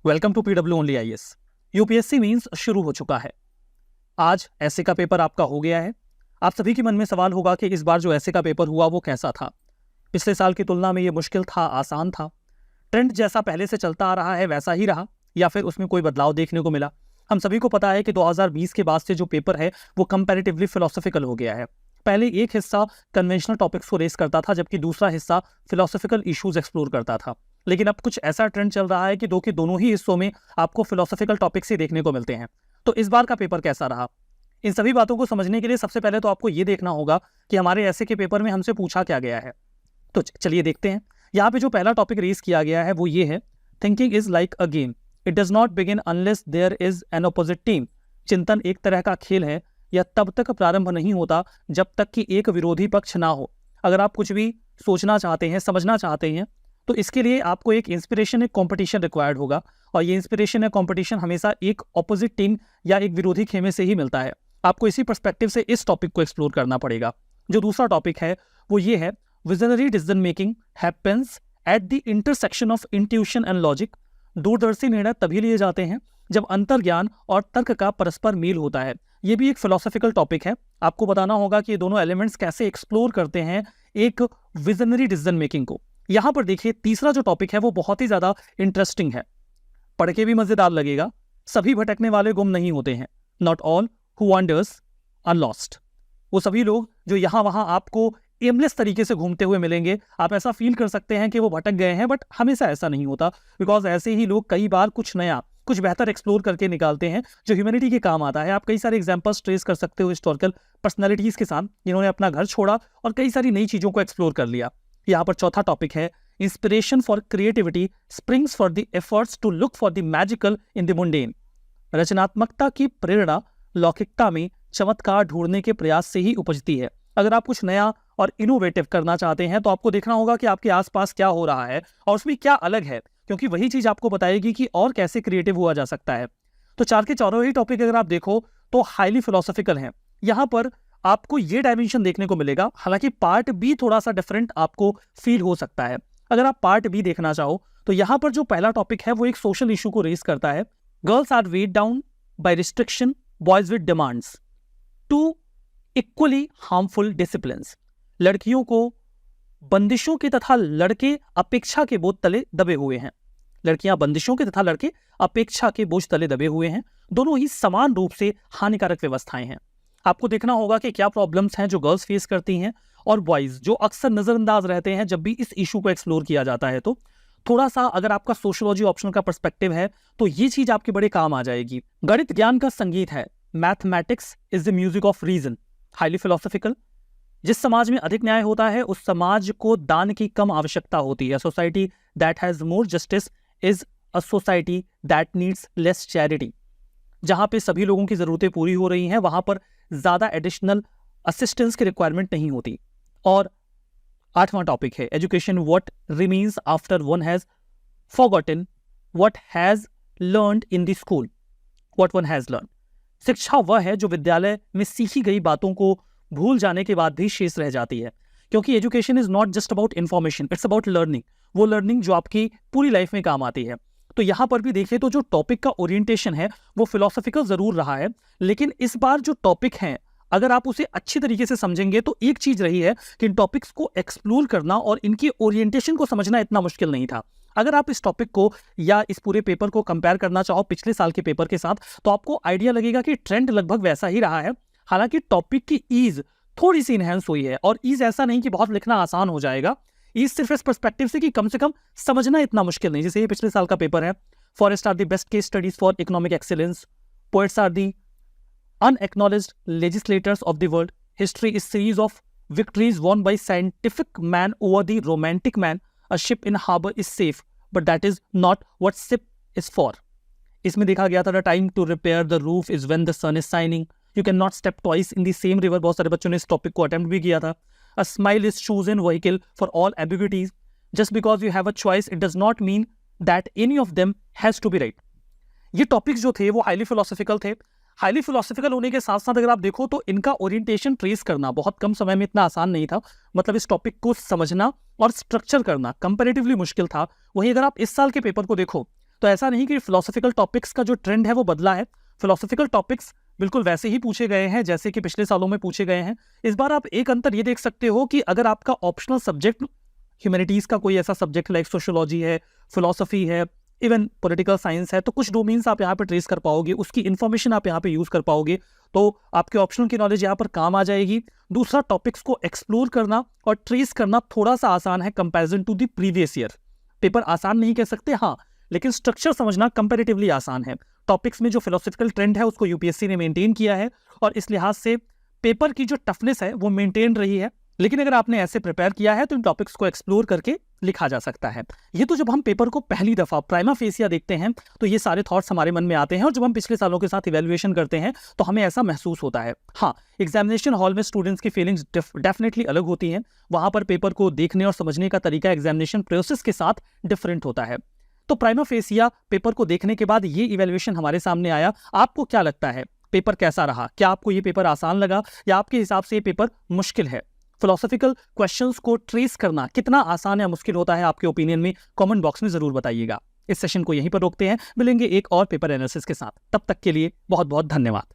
Welcome to PW only IAS. UPSC means शुरू हो चुका है। आज ऐसे का पेपर आपका हो गया है। आप सभी के मन में सवाल होगा कि इस बार जो ऐसे का पेपर हुआ वो कैसा था। पिछले साल की तुलना में ये मुश्किल था, आसान था? ट्रेंड जैसा पहले से चलता आ रहा है वैसा ही रहा या फिर उसमें कोई बदलाव देखने को मिला? हम सभी को पता है कि 2020 के बाद से जो पेपर है वो कंपैरेटिवली फिलोसॉफिकल हो गया है। पहले एक हिस्सा कन्वेंशनल टॉपिक्स को रेस करता था जबकि दूसरा हिस्सा फिलोसॉफिकल इश्यूज एक्सप्लोर करता था। लेकिन अब कुछ ऐसा ट्रेंड चल रहा है कि दोनों ही हिस्सों में आपको फिलोसॉफिकल टॉपिक्स ही देखने को मिलते हैं। तो इस बार का पेपर कैसा रहा? इन सभी बातों को समझने के लिए सबसे पहले तो आपको ये देखना होगा कि हमारे ऐसे के पेपर में हमसे पूछा क्या गया है। तो चलिए देखते हैं। यहाँ पे जो पहला टॉपिक रेस किया गया है वो ये है, thinking is like a game, it does not begin unless there is an opposite team. चिंतन एक तरह का खेल है, यह तब तक प्रारंभ नहीं होता जब तक कि एक विरोधी पक्ष ना हो। अगर आप कुछ भी सोचना चाहते हैं, समझना चाहते हैं, तो इसके लिए आपको एक इंस्पिरेशन, एक कंपटीशन रिक्वायर्ड होगा। और ये इंस्पिरेशन या कंपटीशन हमेशा एक ऑपोजिट टीम या एक विरोधी खेमे से ही मिलता है। आपको इसी पर्सपेक्टिव से इस टॉपिक को एक्सप्लोर करना पड़ेगा। जो दूसरा टॉपिक है वो ये है, visionary decision making happens at the intersection of intuition and logic. दूरदर्शी निर्णय तभी लिए जाते हैं जब अंतर्ज्ञान और तर्क का परस्पर मेल होता है। ये भी एक फिलोसॉफिकल टॉपिक है। आपको बताना होगा कि ये दोनों एलिमेंट्स कैसे एक्सप्लोर करते हैं एक विजनरी डिसीजन मेकिंग को। यहां पर देखिए, तीसरा जो टॉपिक है वो बहुत ही ज्यादा इंटरेस्टिंग है, पढ़ के भी मजेदार लगेगा। सभी भटकने वाले गुम नहीं होते हैं। Not all who wanders are lost. वो सभी लोग जो यहां वहां आपको एमलेस तरीके से घूमते हुए मिलेंगे, आप ऐसा फील कर सकते हैं कि वो भटक गए हैं, बट हमेशा ऐसा नहीं होता। बिकॉज ऐसे ही लोग कई बार कुछ नया, कुछ बेहतर एक्सप्लोर करके निकालते हैं जो ह्यूमैनिटी के काम आता है। आप कई सारे एग्जांपल्स ट्रेस कर सकते हो हिस्टोरिकल पर्सनैलिटीज के साथ, जिन्होंने अपना घर छोड़ा और कई सारी नई चीजों को एक्सप्लोर कर लिया। यहाँ पर चौथा टॉपिक है, inspiration for creativity springs for the efforts to look for the magical in the mundane. रचनात्मकता की प्रेरणा लौकिकता में चमत्कार ढूंढने के प्रयास से ही उपजती है। अगर आप कुछ नया और इनोवेटिव करना चाहते हैं तो आपको देखना होगा कि आपके आसपास क्या हो रहा है और उसमें क्या अलग है, क्योंकि वही चीज आपको बताएगी कि और कैसे क्रिएटिव हुआ जा सकता है। तो चार के चारों ही टॉपिक अगर आप देखो तो हाईली फिलोसॉफिकल हैं। यहाँ पर आपको ये डायमेंशन देखने को मिलेगा। हालांकि पार्ट बी थोड़ा सा डिफरेंट आपको फील हो सकता है। अगर आप पार्ट बी देखना चाहो तो यहाँ पर जो पहला टॉपिक है वो एक सोशल इशू को रेस करता है। Girls are weighed down by restriction, boys with demands, two equally harmful disciplines. लड़कियों को बंदिशों के तथा लड़के अपेक्षा के बोझ तले दबे हुए हैं। लड़कियां बंदिशों के तथा लड़के अपेक्षा के बोझ तले दबे हुए हैं। दोनों ही समान रूप से हानिकारक व्यवस्थाएं हैं। आपको देखना होगा कि क्या प्रॉब्लम्स हैं जो गर्ल्स फेस करती हैं और बॉयज, जो अक्सर नजरअंदाज रहते हैं जब भी इस इशू को एक्सप्लोर किया जाता है। तो थोड़ा सा अगर आपका सोशियोलॉजी ऑप्शन का पर्सपेक्टिव है तो ये चीज आपके बड़े काम आ जाएगी। गणित ज्ञान का संगीत है, mathematics is the music of reason, highly philosophical. जिस समाज में अधिक न्याय होता है उस समाज को दान की कम आवश्यकता होती है। Society that has more justice is a society that needs less charity. जहां पे सभी लोगों की जरूरतें पूरी हो रही हैं वहां पर ज्यादा एडिशनल असिस्टेंस की रिक्वायरमेंट नहीं होती। और आठवां टॉपिक है, education what remains after one has forgotten what has learned in the school, what one has learn. शिक्षा वह है जो विद्यालय में सीखी गई बातों को भूल जाने के बाद भी शेष रह जाती है। क्योंकि education is not just about information, it's about learning. वो लर्निंग जो आपकी पूरी लाइफ में काम आती है। तो यहां पर भी देखिए तो जो टॉपिक का ओरिएंटेशन है वो फिलोसॉफिकल जरूर रहा है, लेकिन इस बार जो टॉपिक है अगर आप उसे अच्छी तरीके से समझेंगे तो एक चीज रही है कि इन टॉपिक्स को एक्सप्लोर करना और इनकी ओरिएंटेशन को समझना इतना मुश्किल नहीं था। अगर आप इस टॉपिक को या इस पूरे पेपर को कंपेयर करना चाहो पिछले साल के पेपर के साथ तो आपको आइडिया लगेगा कि ट्रेंड लगभग वैसा ही रहा है। हालांकि टॉपिक की ईज थोड़ी सी इनहेंस हुई है, और ईज ऐसा नहीं कि बहुत लिखना आसान हो जाएगा। ईज सिर्फ इस पर्सपेक्टिव से कि कम से कम समझना इतना मुश्किल नहीं। जैसे ये पिछले साल का पेपर है, forests are the best case studies for economic excellence, poets are the unacknowledged legislators of the world, history is series of victories won by scientific man over the romantic man, a ship in harbor is safe but that is not what ship is for। इसमें देखा गया था, the time to repair the roof is when the sun is shining, you cannot step twice in the same river। बहुत सारे बच्चों ने इस topic को अटेम्प्ट भी किया था। a smile is chosen vehicle for all ambiguities, just because you have a choice it does not mean that any of them has to be right। ये टॉपिक्स जो थे वो हाईली फिलोसॉफिकल थे। Highly philosophical होने के साथ साथ अगर आप देखो तो इनका ओरिएंटेशन ट्रेस करना बहुत कम समय में इतना आसान नहीं था। मतलब इस टॉपिक को समझना और स्ट्रक्चर करना कंपैरेटिवली मुश्किल था। वहीं अगर आप इस साल के पेपर को देखो तो ऐसा नहीं कि फिलोसॉफिकल टॉपिक्स का जो ट्रेंड है वो बदला है। फिलोसॉफिकल टॉपिक्स बिल्कुल वैसे ही पूछे गए हैं जैसे कि पिछले सालों में पूछे गए हैं। इस बार आप एक अंतर ये देख सकते हो कि अगर आपका ऑप्शनल सब्जेक्ट ह्यूमैनिटीज का कोई ऐसा सब्जेक्ट लाइक सोशियोलॉजी है, फिलोसफी है, इवन पॉलिटिकल साइंस है, तो कुछ डोमेन्स आप यहाँ पे ट्रेस कर पाओगे, उसकी इन्फॉर्मेशन आप यहाँ पे यूज कर पाओगे, तो आपके ऑप्शनल की नॉलेज यहाँ पर काम आ जाएगी। दूसरा, टॉपिक्स को एक्सप्लोर करना और ट्रेस करना थोड़ा सा आसान है comparison to the previous year. Paper आसान नहीं कह सकते हाँ, लेकिन स्ट्रक्चर समझना कंपैरेटिवली आसान है। टॉपिक्स में जो फिलोसॉफिकल ट्रेंड है उसको यूपीएससी ने मेंटेन किया है और इस लिहाज से पेपर की जो टफनेस है वो मेंटेन रही है। लेकिन अगर आपने ऐसे प्रिपेयर किया है तो इन टॉपिक्स को एक्सप्लोर करके लिखा जा सकता है। ये तो जब हम पेपर को पहली दफा प्राइमा फेसिया देखते हैं तो ये सारे थॉट्स हमारे मन में आते हैं, और जब हम पिछले सालों के साथ इवैल्यूएशन करते हैं तो हमें ऐसा महसूस होता है। हाँ, एग्जामिनेशन हॉल में स्टूडेंट्स की फीलिंग्स डेफिनेटली अलग होती हैं। वहां पर पेपर को देखने और समझने का तरीका एग्जामिनेशन प्रोसेस के साथ डिफरेंट होता है। तो प्राइमा फेसिया पेपर को देखने के बाद ये इवैल्यूएशन हमारे सामने आया। आपको क्या लगता है, पेपर कैसा रहा? क्या आपको ये पेपर आसान लगा या आपके हिसाब से ये पेपर मुश्किल है? फिलोसॉफिकल क्वेश्चंस को ट्रेस करना कितना आसान या मुश्किल होता है आपके ओपिनियन में कमेंट बॉक्स में जरूर बताइएगा। इस सेशन को यहीं पर रोकते हैं, मिलेंगे एक और पेपर एनालिसिस के साथ। तब तक के लिए बहुत बहुत धन्यवाद।